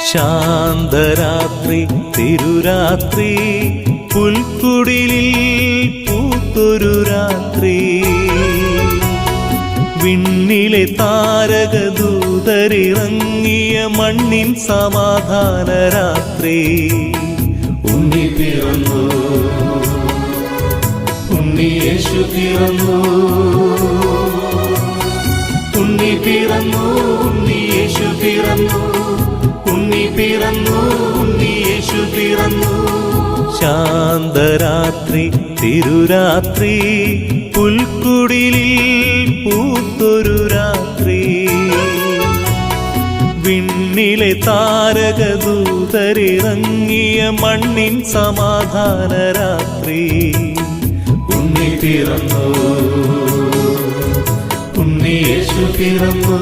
ശാന്തരാത്രി തിരുരാത്രി പുൽക്കുടിലിൽ പൂത്തൊരു രാത്രി വിണ്ണിലെ താരകദൂതരിറങ്ങിയ മണ്ണിൻ സമാധാന രാത്രി ഉണ്ണി പിറന്നു ഉണ്ണി യേശു പിറന്നു ഉണ്ണി പിറന്നു ഉണ്ണി യേശു പിറന്നു ഉണ്ണി പിറന്നു ഉണ്ണി യേശു പിറന്നു ശാന്തരാത്രി തിരുരാത്രി പുൽക്കുടിലിൽ പൂത്തൊരു രാത്രി വിണ്ണിലെ താരകദൂതരിറങ്ങിയ മണ്ണിൻ സമാധാന രാത്രി ഉണ്ണി പിറന്നു ഉണ്ണി യേശു പിറന്നു.